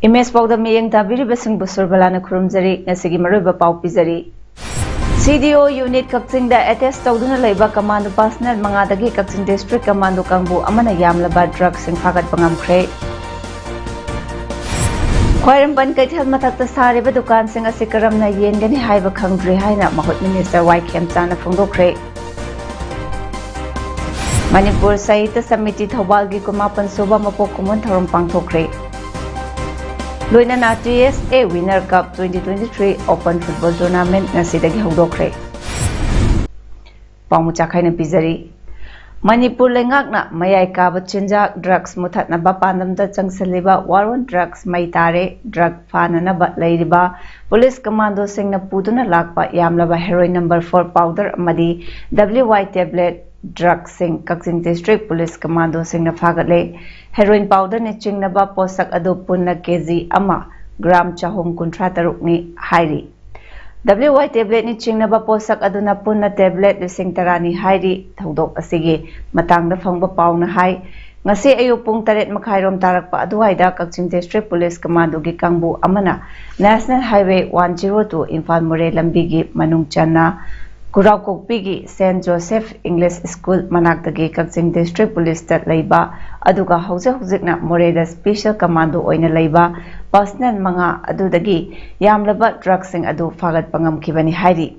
Image PAODAM miyeng tabiri basing busur balana kurumjari ngasigi maruba pau pizari. CDO unit Kakching da attest tawduna leiba commando personnel mangadagi Kakching district commando kangbu amana yamlaba drug sing phagat pangamkhre. Khwairamban kaithal mathakta sariba dukan sing asi karamna yengani haiba khangdri haina mahut minister Y Khemchana phongdokre. Manipur Sahitya Samiti Thawbalgi kumapan suba mapok kumun thorom pangthokre. Loinana TSA Winner Cup 2023 Open Football Tournament ngasidagi hawdokre. Pamuchakhaina pizari. Manipur lengakna mayai kaba chinjak drugs muthatna ba pandamda changsaliba war on drugs maitare drug fanana ba leiriba police commando singna puduna lakpa yamlaba heroin number 4 powder amadi WY tablet drug sing Kakching district police commando singna phagatle heroin powder ni chingnaba posak adu punna kg ama gram chahum kuntra tarukni hairi WY tablet ni chingnaba posak aduna punna tablet lising tarani hairi thodok asigi matangda phangba pauna hai ngasi ayu pung 8 makhairom tarakpa aduwaida Kakching district police commando gi kangbu amana national highway 102 Imphal More lambi gi manung channa Kurau Kokpigi St. Joseph English School Manakdagi Kakching District Police tat leiba aduga hujikna Moreda Special Commando oina leiba personnel manga adudagi yamlaba drugs sing adu phagat pangamkhibani hairi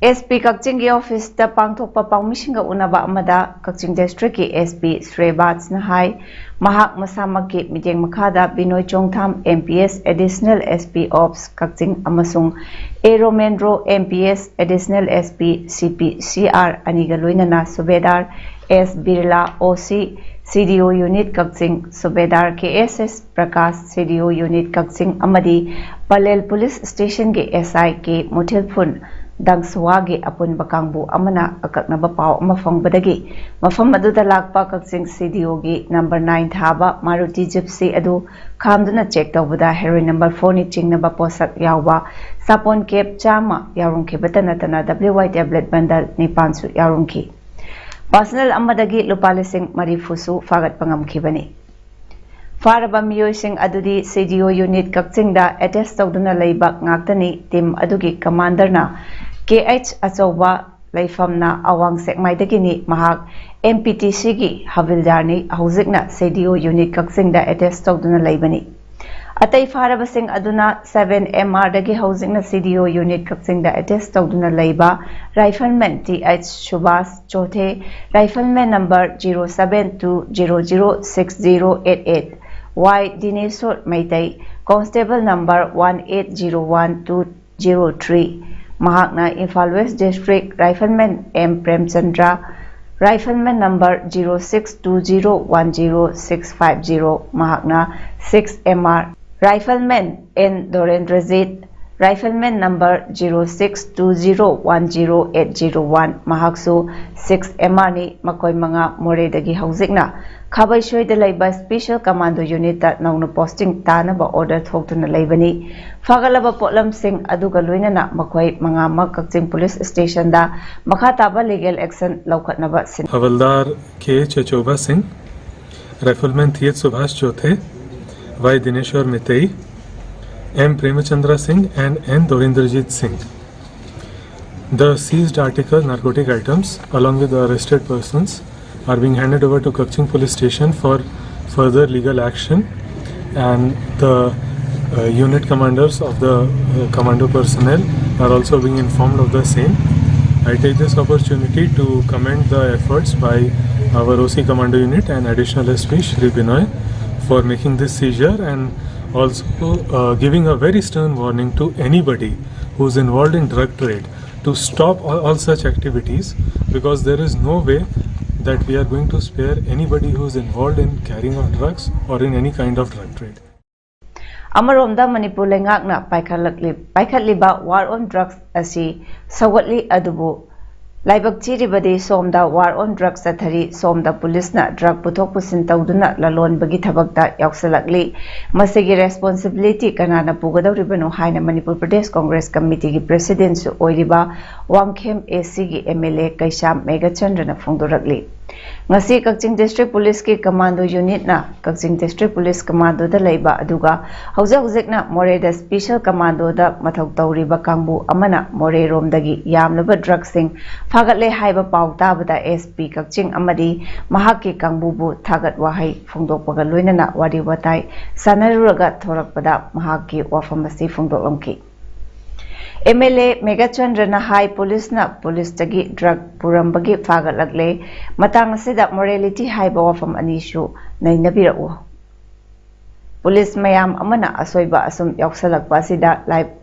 SP Kakching gi office ta pangthokpa pangmisinga unaba amada Kakching District ki SP Srebats na hai mahak masamaki mideng makhada Binoy Chongtham MPS Additional SP Ops Kakching amasung Aeromendro MPS Additional SP CP CR aniga loinana Subedar S Birla OC CDO Unit Kakching Subedar KSS Prakash CDO Unit Kakching amadi Palel Police Station ge SI ke Muthilphun Dangswagi apun bakangbu amana akaknaba pau amafangbadagi mafam aduda lakpa Kakching CDO gi number 9 thaba Maruti Gypsy adu khamduna check tawbada heroin number 4 ni chingnaba posak yawba sapon cap chama yarungki batana tana WY tablet bundle ni pansu yarungki personal amadagi lupalising marifusu fagat pangamkhibani Faraba miyoising adudi CDO unit Kakching da attest tawduna leiba ngaktani team adugi commander na KH Achoba Laifamna Awang Sekmaidagini Mahak MPTC gi Havildarni Huzikna CDO unit Kakching da attest tawduna leibani Atai Farabasing aduna 7MR dagi Huzikna CDO unit Kakching da attest tawduna leiba Rifleman TH Shubhas Chothe Rifleman number 0720060888 Y Dineshwar Maitai Constable number 1801-203 Mahakna Imphal West District Rifleman M Premchandra Rifleman number 0620100650 Mahakna 6MR Rifleman N Dorendrajit Rifleman number 0620100801 Mahaksu 6MR ni makoy mga moredagi hawzikna Khabay shoy de laiba special commando unit ta nauna posting tana ba order thokduna laibani fagalaba potlam sing aduga loinana makhoi manga ma Kakching police station da makha taba legal action laukhatna ba sin Havaldar K Chachoba Singh Rifleman Thiet Subhash Chothe Y Dineshwar Mitei M Premchandra Singh and N Dorendrajit Singh. The seized article narcotic items along with the arrested persons are being handed over to Kakching police station for further legal action, and the unit commanders of the commando personnel are also being informed of the same. I take this opportunity to commend the efforts by our OC commando unit and additional SP Shri Binoy for making this seizure, and also giving a very stern warning to anybody who is involved in drug trade to stop all such activities, because there is no way that we are going to spare anybody who is involved in carrying of drugs or in any kind of drug trade. Amaromda Manipur lengakna paikhatliba war on drugs asi sawatli adubu laibak chiribadi somda war on drugs athari somda police na drug puthok pusin tawduna lalon bagi thabakta yaksalakli masigi responsibility kanana pugadawribano haina Manipur Pradesh Congress Committee gi president su oiriba Wangkhem AC gi MLA Kaisham Megachandra na phongdorakli ngasi Kakching District Police ki Commando Unit na Kakching District Police Commando da leiba aduga hawjak na More da Special Commando da mathau tawriba kangbu amana More romdagi yamlaba drug sing fagatle haiba pau tabada SP Kakching amadi mahakki kangbu bu thagat wahai phongdokpaga loinana wari watai sanaruraga thorakpada mahakki wafamasi phongdolamki MLA Megachandra na high police na police tagi drug purambagi fagalagle matang asida morality high bawafam anishu nainabirau police mayam amana asoiba asum yaksalakpa sida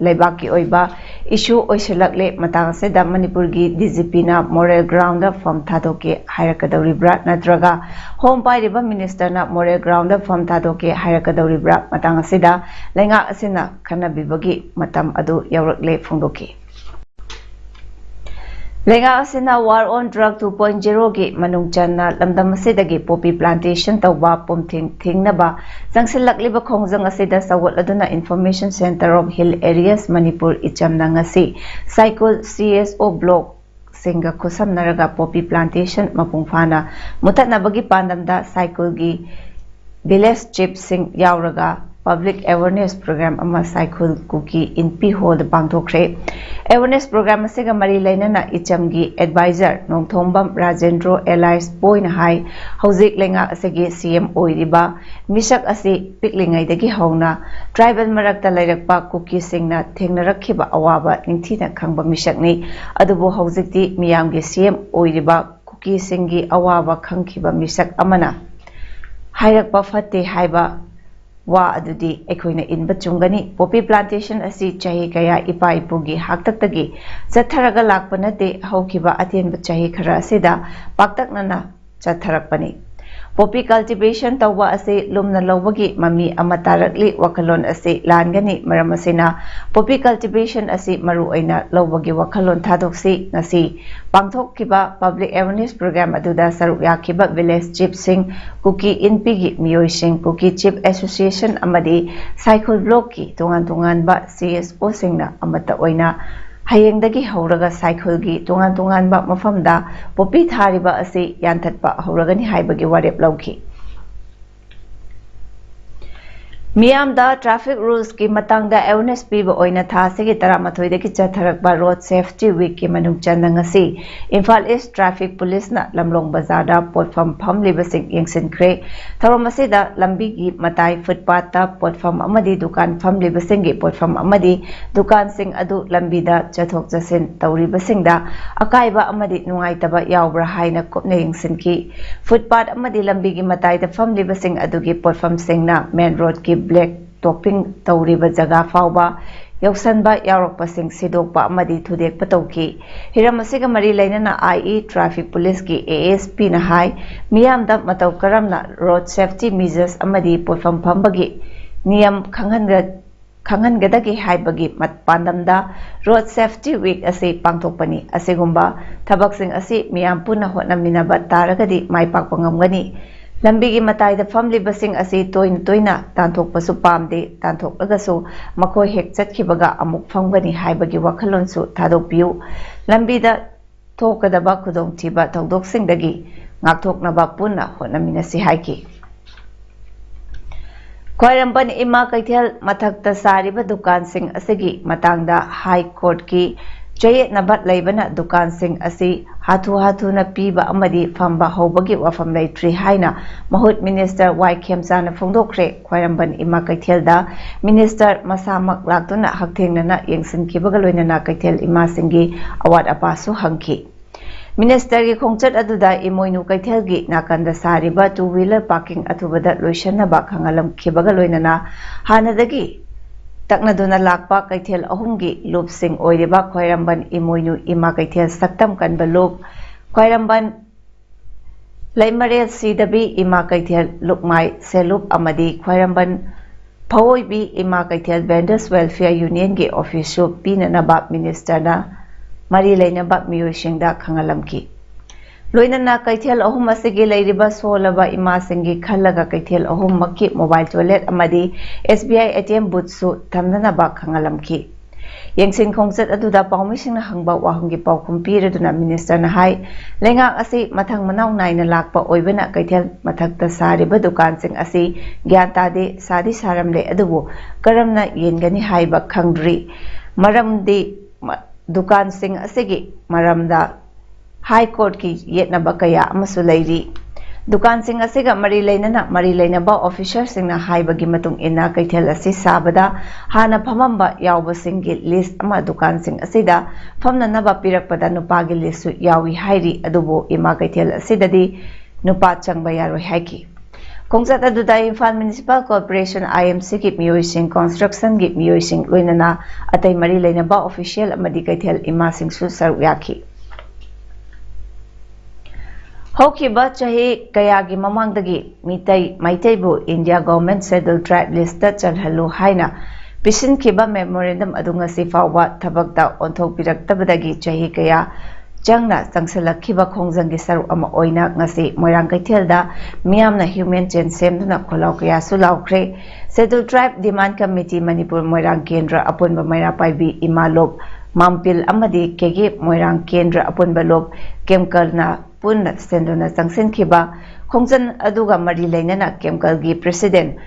laibaki oiba issue oisalakle matang asida Manipur gi DGP na moral ground from thadoke hairakadawribra natraga home pairiba minister na moral ground from thadoke hairakadawribra matang asida lenga asina kanabibagi matam adu yaurakle phongdoki lenga asina war on drug 2.0 gi manungchanna lamdam asidagi poppy plantation tawba pomthing thingnaba jangsilakliba khongjang asida sawatladuna information center of hill areas Manipur ichamna ngasi cycle CSO block singa khusamnaraga poppy plantation mapungphana mutatnabagi pandamda cycle gi village chief sing yauraga public awareness program ama cycle kuki in P hall pangthokre awareness program asiga mari lainana ichamgi advisor nongthombam Rajendro Elias Boyna hai hauzik lenga asigi CM oiriba misak asi piklingai dagi hauna tribal marakta lairakpa kuki singna thengnarakhiba awaba ningthina khangba misakni adubu hauzikti miyamgi CM oiriba kuki singi awaba khangkhiba misak amana hairakpa fatte haiba wa adudi ekoina inba chungani poppy plantation asi chahi kaya ipa ipugi haktaktagi chatharaga lakpanate haukiba atenba chahi khara asida paktaknana chatharakpani poppy cultivation tawba ase lumna lawbagi mami amatarakli wakalon ase langani maramasina poppy cultivation asi maru aina lawbagi wakalon thadoksi ngasi pangthokkiba public awareness program aduda saruk yakhiba village chief sing kuki inpigi miyoi sing kuki chief association amadi cycle block ki tongan ba CSO singna amata oina hayengdagi hauraga cycle gi tongan ba mafamda poppy thariba ase yanthatpa hauragani haibagi warep lawki Miyamda traffic rules ki matangda awareness piba oina thasigi taramathoy deki chatharakba road safety week ki manungchanna ngasi Imphal East traffic police na lamlong bazar da potfam phamliba sing yengsinkhre tharomasida lambi gi matai footpath ta potfam amadi dukan phamliba singi potfam amadi dukan sing adu lambi da chathok chasin tawriba singda akaiba amadi nungaitaba yawbra haina kopna yengsinki footpath amadi lambi gi matai da phamliba sing adugi potfam singna main road ki black topping tawriba jaga fawba yausanba yaurokpa sing sidokpa amadi thudekpa tawki hiram asiga mari lainana IE traffic police ki ASP na hai miyamda mataw karamna road safety measures amadi potfam phambagi niyam khanghangadagi haibagi matpandamda road safety week ase pangthokpani asigumba thabaksing asi miyam puna hotnaminaba taragadi maipakpa ngamgani lambi matai da family basing asi toina tanthok pasu pamde tanthok lagasu makoi hek chatkibaga amuk famgani haibagi wakhalon su thadokpiu lambi da thokadaba khudong thiba tawdok singdagi ngakthoknaba punna hotnaminasi haiki Khwairamban ima kaithel mathakta sariba dukan sing asigi matangda high court ki Jayet nabat laibana dukan sing asi hatu na piba amadi famba hobagi wafam laitri haina mahut minister Wangkhem sana phongdokre Khwairamban ima kaithelda minister masamak laktuna hakthengna yengsinkibaga loinana kaithel ima singi awat apasu hangki minister gi khongchat aduda imoinu kaithel gi nakanda sariba two wheeler parking athubada loishanna ba khangalam khibaga loinana hanadagi taknaduna lakpa kaithel ahumgi loop sing oiriba Khwairamban imoinu ima kaithel saktam kanba loop Khwairamban Laimarel Sidabi Ima Kaithel Lukmai Selup Amadi Khwairamban Phawoibi Ima Kaithel Vendors Welfare Union ge official Pinanaba Minister na Mari Lainaba Miyosingda Khangalamki Loinana Kaithel Ahum Asigi Lairiba Solaba Ima Singi Khalaga Kaithel Ahum Maki Mobile Toilet Amadi SBI ATM Butsu Tamnanaba Khangalamki Yengsin Khongset Aduda Paumising na Hangba Wahungi Paukum Piraduna Minister na Hai Lenga Asi Matang Manaw Naina Lakpa Oibana Kaithel Mathakta Sariba Dukan Sing Asi Gyantade Sadi Saramle Adubu Karamna Yengani Haiba Khangdri Maramdi Dukan Sing Asigi Maramda High Court ki Yetnaba Kaya Amasulayri Dukan Sing Asiga Mari Lainaba officer Sing na Haibagi Matung Ina Kaithel Asi Sabada Hana Pamamba Yauba Singi list Ama Dukan Sing Asida Famna Naba Pirakpada Nupagi listu Yawi Hairi Adubo Ima Kaithel Asidadi Nupa Changbaya Haiki Kongsat Aduda Imphal Municipal Corporation IMC Gip Miyosing Construction Gip Miyosing Loinana Atay Mari Lainaba official Amadi Kaithel Ima Sing Su Saruyaki Hokiba Chahi Kayagi Mamangdagi Maitaibu India Government Scheduled Tribe List Chalhalu Haina Pishin Kiba Memorandum Adungasi Fawa Tabakta Ontok Piraktabadagi Chahi Kaya Jangna Sangsala Kiba Kongzangi Saru Ama Oina Ngasi Moirang Kaitelda Miyamna Human Gen Semduna Kolau Kaya Sulaukre Scheduled Tribe Demand Committee Manipur Moirang Kendra Apunba Maira Paibi Imalop Mampil Amadi Kegi Moirang Kendra Apunba Lop Kemkalna Pun Senduna Sangsin Kiba Kongzan Aduga Mari Lainana Kemkalgi President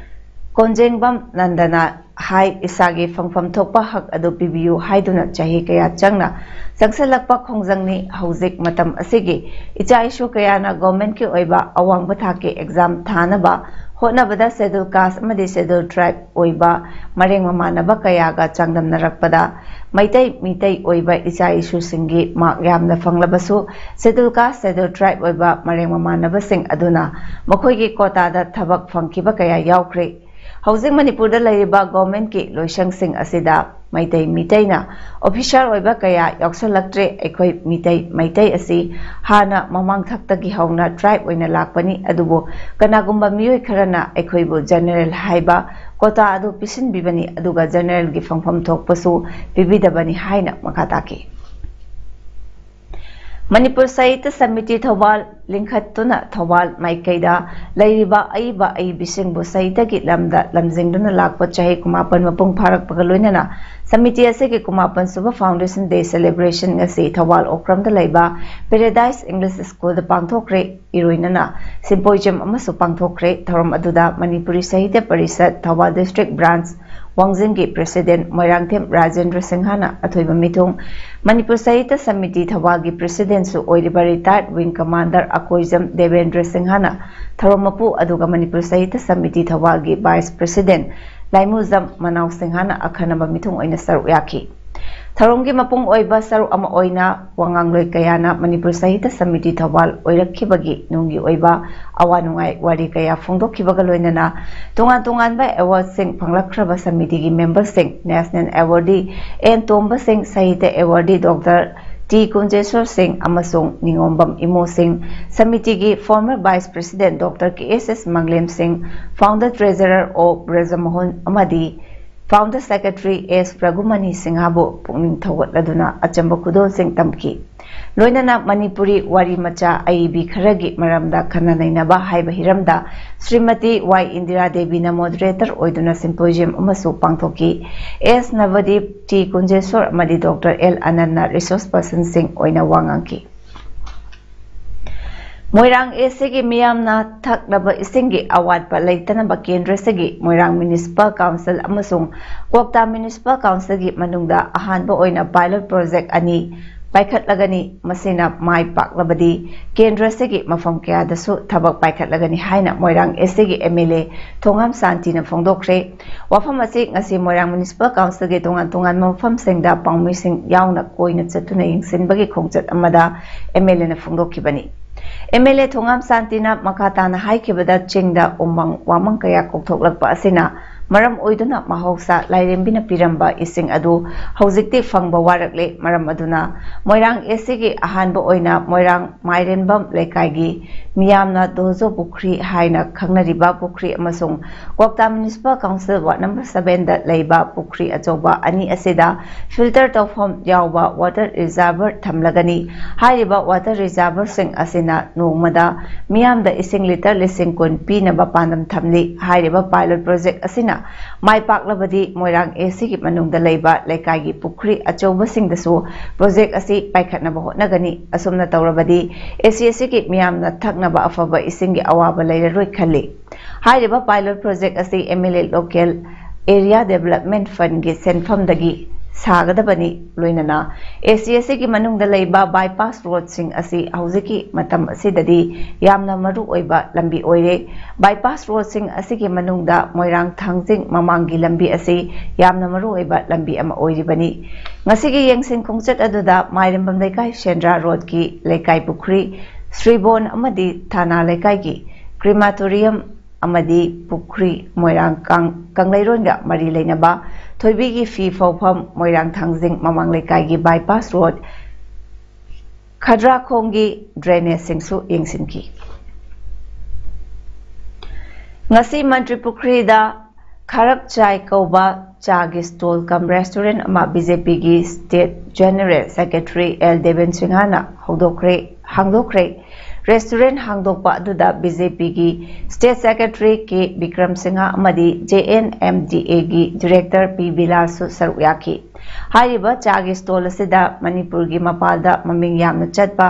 Konjengbam Nandana Hai Isagi Fangfam Tokpa Hak Adu PBU Haiduna Chahi Kaya Changna Sangsalakpa Kongzangni Hauzik Matam Asigi Icha Ishu Kayana Government Ki Oiba Awang Bathaki Exam Thanaba Hotnabada Scheduled Caste Amadi Scheduled Tribe Oiba Mareng Mamanaba Kayaga Changdam Narakpada Maitai Mitai Oiba Icha Ishu Singi Mak Yamna Fanglabasu Scheduled Caste Scheduled Tribe Oiba Mareng Mamanaba Sing Aduna Makoigi Kota da Thabak Fangkiba Kaya Yaukre Housing Manipur da Laiba Government Ki Loisang Sing Asida Maitai Mitaina Official Oiba Kaya Yauksalaktre Ekoi Mitai Maitai Asi Hana Mamang Thaktagi Hauna Tribe Oina Lakpani Adubo Kanagumba Miyoi Kharana Ekoibu General Haiba Kota Adu Pisin Bibani Aduga General Gi Fangfam Thokpasu Bibidabani Haina Makataki Manipur Sahitya Samiti Thawal Linkhattuna Thawal Maikaida Lairiba Aiba Ai Bisingbu Sahitya Ki Lamda Lamjingduna Lakpa Chahi Kumapan Mapung Pharak Pagaloinana Samiti Asigi Kumapan Suba Foundation Day Celebration Ngasi Thawal Okramda Laiba Paradise English School da Pangthokre Iroinana Symposium Amasu Pangthokre Tharom Aduda Manipuri Sahitya Parisad Thawal District Branch Wangjinggi President Moirangthem Rajendra Singhana Athoiba Mitung Manipur Sahitya Samiti Thawalgi President Su Oiriba Retired Wing Commander Akoijam Devendra Singhana Tharomapu Aduga Manipur Sahitya Samiti Thawalgi Vice President Laimuzam Manaw Singhana Akhanaba Mitung Oina Saruyaki Tharomgi Mapung Oiba Saru Ama Oina Wangangloi Kayana Manipur Sahitya Samiti Thawal Oirakkibagi Nungi Oiba Awanungai Wari Kaya Phongdokkibaga Loinana Tungan Ba Award Sing Phanglakhraba Samiti gi Member Sing National Awardee N Tomba Sing Sahitya Awardee Dr. T. Kunjeswar Singh Amasung Ningombam Imo Singh Samiti gi Former Vice President Dr. K.S.S. Manglem Singh Founder Treasurer O. Brajamohan Amadi Founder Secretary S. Pragumani Singhabu Pungning Thawat Laduna Achamba Kudol Singh Tamki Loinana Manipuri Wari Macha AIB Kharagi Maramda Khananainaba Haiba Hiramda Srimati Y. Indira Devi na Moderator Oiduna Symposium Amasu Pangthoki S. Navadip T. Kunjeswar Amadi Dr. L. Ananda Resource Person Singh Oina Wanganki Moirang Esegi Miyamna Thaknaba Isingi Awatpa Laitanaba Kendra Segi Moirang Municipal Council Amasung Kwakta Municipal Council Gi Manungda Ahanba Oina Pilot Project Ani Paikhatlagani Masina Mai Paklabadi Kendra Segi Mafam Kayadasu Thabak Paikhatlagani Haina Moirang Esegi MLA Thongam Santina Phongdokre Wafam Asi Ngasi Moirang Municipal Council Gi Tungan Mafam Singda Pangmi Sing Yauna Koina Chatuna Yingsinbagi Khongchat Amada MLA na Phongdokkibani MLA Thongam Santina Makatana Haikibada Chingda Umang Wamang Kaya Koktoklakpa Asina maram oiduna mahausa lairembina piramba ising adu hojikti fangba warakle maram aduna moirang esigi ahanba oina moirang mairenbam lekaigi miyamna dozo pukri haina khangnariba pukri amasung Kwapta Municipal Council Ward number 7 da leiba pukri achoba ani asida filter tawfam yawba water reservoir thamlagani hairiba water reservoir sing asina nongmada miyamda ising liter lising kun pinaba pandam thamli hairiba pilot project asina mai paklabadi moirang AC ki manungda leiba lekaigi pukri achoba singdasu project asi paikhatnaba hotnagani asumna tawrabadi AC ki miyamna thaknaba afaba isingi awaba leiraroi khali hairiba pilot project asi MLA local area development fund gi senfam dagi sagadabani loinana ACSC ki manungda leiba bypass road sing asi hauziki matam asidadi yamna maru oiba lambi oire bypass road sing asi ki manungda moirang thangjing mamangi lambi asi yamna maru oiba lambi ama oiribani ngasigi yengsin khongchat aduda mairembam lekai Shendra road ki lekai pukri Sribon amadi thana lekai ki crematorium amadi pukri moirang kanglaironga mari leinaba thoibigi fi fawfam moirang thangjing mamang lekai gi bypass road khadra khongi drainage singsu yengsinki ngasi mantri pukri da kharak chai kauba chagi stall kam restaurant ama BJP gi state general secretary L Deven Singhana hangdokre restaurant hangdokpa aduda BJP gi state secretary K Bikram Singha amadi JNMDA gi director P Bilasu saruyaki hariba chagi stall asida Manipur gi mapalda maming yamna chatpa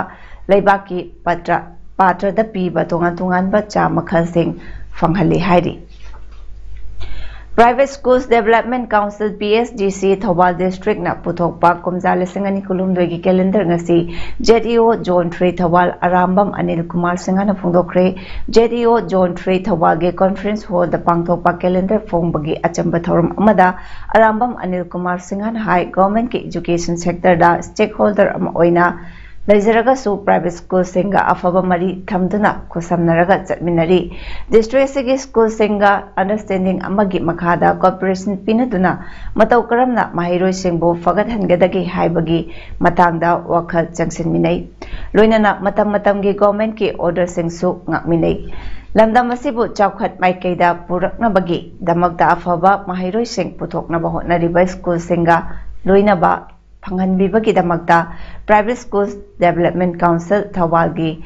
leibaki patra da piba tongan ba cha makhal sing fanghali hairi Private Schools Development Council PSDC Thobal District na puthokpa kumjale singani kulumdoi gi calendar ngasi JDO Zone 3 Thobal Arambam Anil Kumar Singhana phungdokre JDO Zone 3 Thobal ge conference hall da pangthokpa calendar fongbagi achamba thorum amada Arambam Anil Kumar Singhana hai government ki education sector da stakeholder ama oina Laizaraga su private school singa afaba mari thamduna kusamnaraga chatminari district sigi school singa understanding amagi makhada cooperation pinaduna matau karamna mahiroi singbo fagat hangadagi haibagi matangda wakhal changsinminai loinana matam gi government ki order singsu ngakminai lamdam asibu chawkhat maikaida puraknabagi damakta afaba mahiroi sing puthoknaba hotnariba school singa loinaba panghanbibagi damakta Private Schools Development Council Thawalgi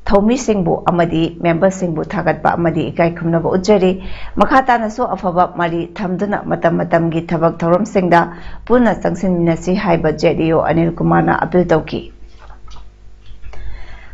Thomi Singbu amadi member Singbu thagatpa amadi ikai khumnaba ujjari makhatana so afaba mari thamduna matam gi thabak thorom singda puna changsinminasi haiba JDO Anil Kumarna appeal tawki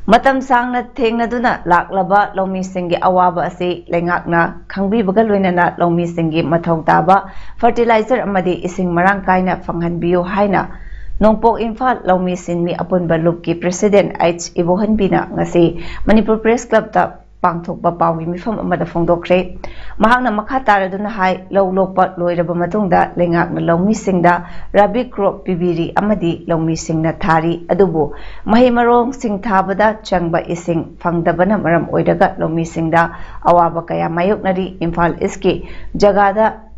matam sangna thengnaduna laklaba lomi singi awaba asi lengakna khangbibaga loinana lomi singi mathau taba fertilizer amadi ising marang kaina fanghanbiyo haina Nongpok Imphal Lomi Sinmi Apunba Lupki President H. Ibohanbina ngasi Manipur Press Club ta pangthokpa pawgi mifam amada phongdokre mahakna makha taraduna hai lowlokpa loiraba matungda lengakna lomi singda rabi crop pibiri amadi lomi singna thari adubu mahimarong sing thabada changba ising phangdabana maram oiraga lomi singda awaba kaya mayoknari Imphal East jagada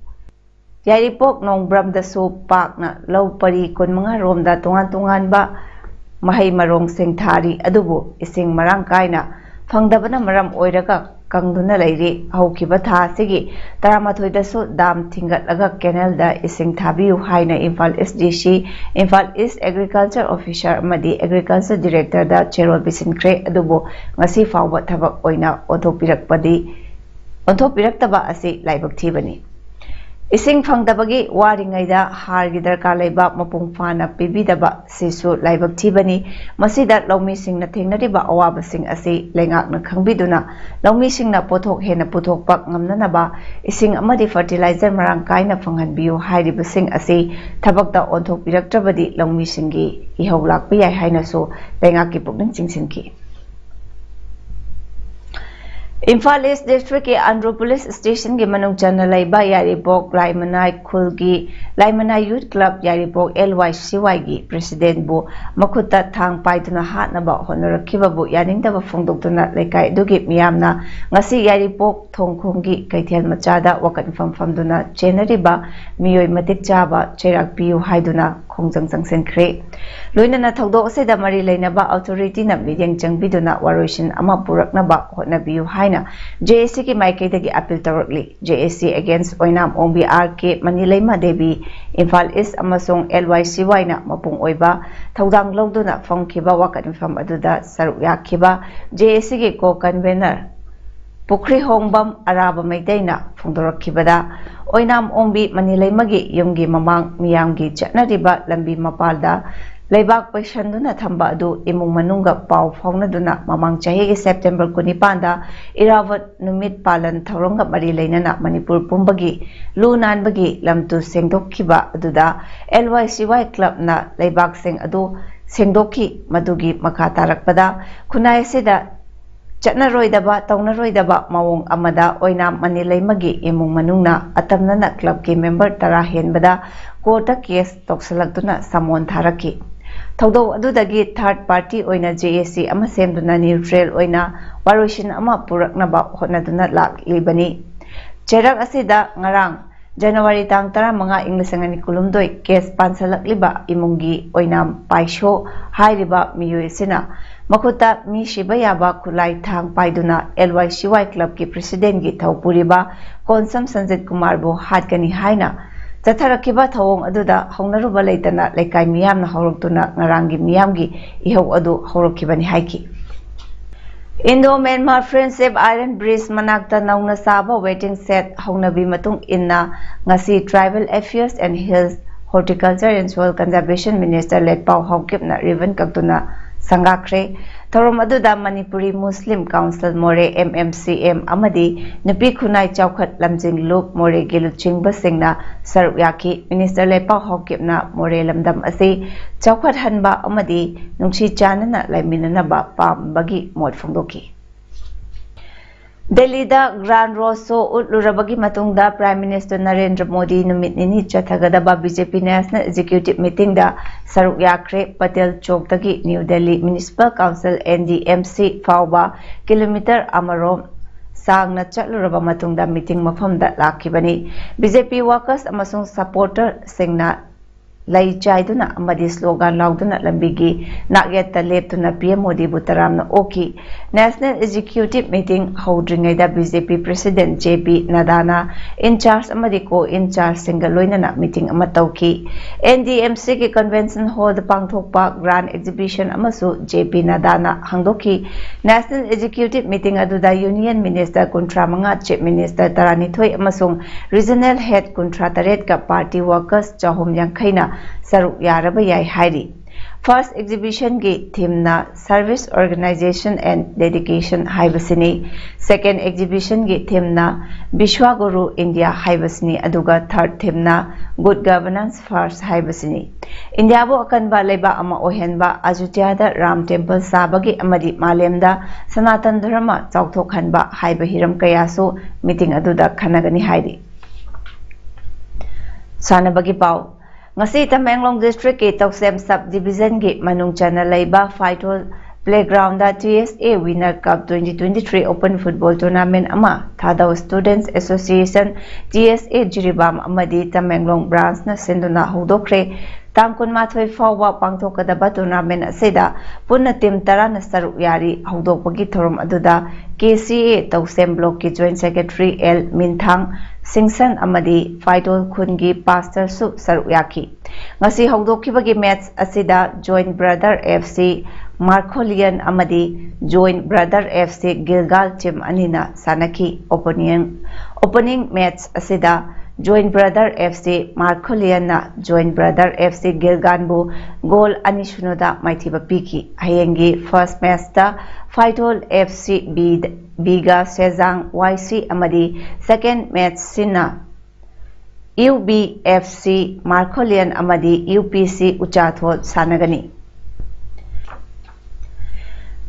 Yairipok Nongbram da so pak na law pari kun mga romda tungan ba mahay marong sing thari adubu ising marang kaina phangdabana maram oiraga kangduna lairi haukiba tha sigi taramathoi da so dam thingatlaga canal da ising thabiu haina Imphal SDC Imphal East Agriculture Officer amadi Agriculture Director da Cherol Bisinkre adubu ngasi fawba thabak oina onthopirak asi laibak thibani Ising phangdabagi waringaida hargi darkar laiba mapung fana pibidaba sisu laibak thibani masida lomi singna thengnariba awaba sing asi lengakna khangbiduna lomi singna pothok hena puthokpak ngamnanaba ising amadi fertilizer marang kaina phanghanbiu hairiba sing asi thabakta onthok piraktrabadi lomi singi ihawlak piyai haina so lengaki pukning chingsinki Imphal east district के Andhra police station के मनुंग चना लैबा यारीपोक लाइमनाई खुल की लाइमनाई youth club यारीपोक LYCY की president बो मखुता थांग पाइदुना हातनबा होनरखिबबु यानिंगदबा फोंदोक्तुना लेकाय दुगी मियामना ngasi यारीपोक थोंखोंगी कैथेल मचादा वकन फमफमदुना चेनरिबा मियोय मतिक चाबा चेराक PU हाइदुना खोंजंग जंगसेनख्रे लोइनना थौदोक असेदा मरि लेनबा authority ना मिडियंग चंगबिदुना वारोइशन अमा पुरकनबा होनबियु हाइना JSC की माइकेदगी अपील तौरकली JSC अगेंस्ट ओइनाम ओंबी RK मनीलेमा देवी इम्फाल ईस्ट अमसोंग LYCY ना मपुंग ओइबा थौदांग लौदुना फंखिबा वकन फम अदुदा सरुक याखिबा JSC के को कन्वेनर पुखरी होंगबम अराब मैदैना फोंदोरखिबदा ओइनाम ओंबी मनीलेमगी युमगी ममांग मियामगी चटनरिबा लंबी मपालदा लेबाक पैसंदुना थंबा अदु इमुंग मनुंगा पाव फाउनदुना ममांग चाहेगी सेप्टेम्बर 19 इरावत नुमित पालन थौरंगा मरी लेनना मणिपुर पुंबगी लू नानबगी लमतु सेंगदोखिबा अदुदा LYCY क्लब ना लेबाक सेंग अदु सेंगदोखी मदुगी मखा तारकपदा खुनाय सेदा चटनरोइदबा तौनरोइदबा मवोंग अमदा ओइनाम मनीलेमगी इमुंग मनुंगना अतमनना क्लब के मेंबर 10 हेनबदा कोर्टा केस तोक्सलक्तुना समोन थारकी थौदो अदुदगी थर्ड पार्टी ओइना JSC अमा सेमदुना न्यूट्रल ओइना वारोइशन अमा पुरकनबा होनदुना लाक्लिबनी चेरक असिदा ngarang January tang 15 English kulumdoi case पानसलक्लिबा इमुंगी ओइनाम पाइशो हाइरिबा मियुइसिना मखुता मी शिबा याबा खुलाई थांग पाइदुना LYCY क्लब की प्रेसिडेंट की थौपुरिबा कोनसम संजित कुमार बो हातकनी हाइना चथरखिबा थौंग अदुदा हौनरुबा लेतना लेकाय मियामना हौरक्तुना ngaranggi miyamgi ihau adu हौरखिबनी हाइकी Indo Myanmar Friendship Iron Bridge manakta nauna saba waiting set haunabi matung inna ngasi Tribal Affairs and Hills Horticulture and Soil Conservation Minister Let Pau Hongkipna ribbon kaktuna sangakre thorom aduda Manipuri Muslim Council More MMCM amadi nupi khunai chawkhat lamjing loop more giluching basingna saruk yaki Minister Let Pau Hongkipna more lamdam ase chawkhat hanba amadi nungsi chanana laiminana ba pambagi mot phongdoki Delhi da Grand Road Show utlurabagi matungda Prime Minister Narendra Modi numit nini chathagadaba BJP National Executive Meeting da saruk yakre Patel Chowk dagi New Delhi Municipal Council NDMC fawba kilometer amarom sangna chatluraba matungda meeting mafamda lakhibani BJP workers amasung supporter singna lai chaiduna amadi slogan lauduna lambigi nakyata leptuna PM Modi butaramna oki National Executive Meeting houdringai da BJP President JP Nadana in charge amadi ko in charge single loinana meeting amatauki NDMC ke convention hall da pangthokpa grand exhibition amasu JP Nadana hangdoki National Executive Meeting aduda Union Minister Kuntra Manga Chief Minister Taranithoi amasung Regional Head Kuntra Taret ka party workers chahum yankhaina saruk yaraba yai hairi First exhibition ki theme na Service Organization and Dedication haibasini Second exhibition ki theme na Vishwaguru India haibasini aduga third theme na Good Governance First haibasini India bo akanba leba ama ohenba Ajudhya da Ram Temple sabagi amadi malemda Sanatan Dharma chawthokhanba haiba hiram kayasu meeting aduda khanagani hairi Sanabagi pau ngasi Tamenglong District ke Toksem Subdivision ke manung chana laiba Faitol Playground da TSA Winner Cup 2023 Open Football Tournament ama Thadaw Students Association TSA Jiribam amadi Tamenglong Branch na senduna hudokre Tangkun mathoi fawwa pangthokadaba tournament aseda punna team 10 na saruk yari hudokpagi thorom aduda KCA Toksem Block ki Joint Secretary L Minthang Singsan amadi Faitol Khungi Pastor su saruk yaki ngasi hudokibagi match aseda Joint Brother FC Marcolian amadi Joint Brother FC Gilgal team anina sanaki opening match aseda Joint Brother FC Marcolian na Joint Brother FC Gilganbu goal anishunoda maithiba piki hayengi first match da Faitol FC Biga Sejang YC amadi second match sina UBFC Marcolian amadi UPC Uchathol sanagani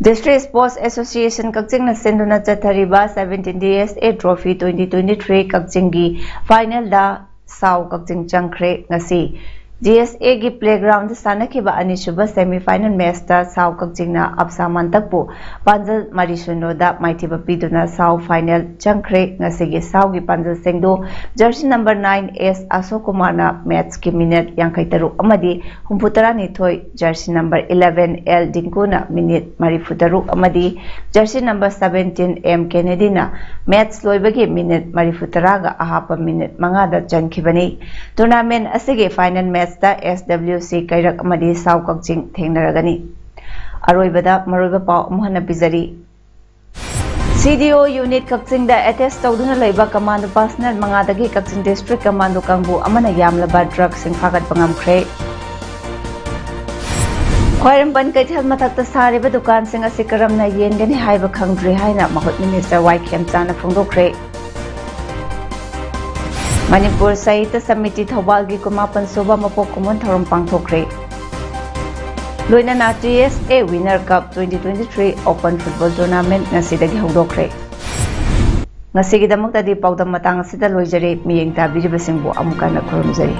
District Sports Association Kakching na senduna chathariba 17 DSA Trophy 2023 Kakching gi final da Sao Kakching changkhre ngasi DSA gi playground sanakiba anisuba semi final match da Sao Kakching na apsa mantakpu panjal marisuno da maithiba piduna Sao final changkhre ngasi gi Sao gi panjal sengdo jersey number 9 S Asokumar na match ki minute 53 amadi humputara ni thoi jersey number 11 L Dinkuna minute 42 amadi jersey number 17 M Kennedy na match loibagi minute 43 ga ahapa minute manga da chankhibani tournament asige final match da SWC Kairak amadi Sao Kakching thengnaragani aroibada maroiba pau mohana bizari CDO unit Kakching da attest tawduna leiba commando personnel mangadagi Kakching district commando kangbu amana yamlaba drug sing phagat pangamkhre Khwairamban Kaithal mathakta sariba dukan sing asi karamna yengani haiba khangdri haina mahut minister Waikhem Chana phongdokre Manipur Sahitya Samiti Thobal gi kumapan soba mapok kumun thorom pangthokre Loinana TSA Winner Cup 2023 Open Football Tournament ngasidagi hawdokre ngasigidamukta di paudam matang asida loijare miyeng tabiribasingbu amukana khurumjari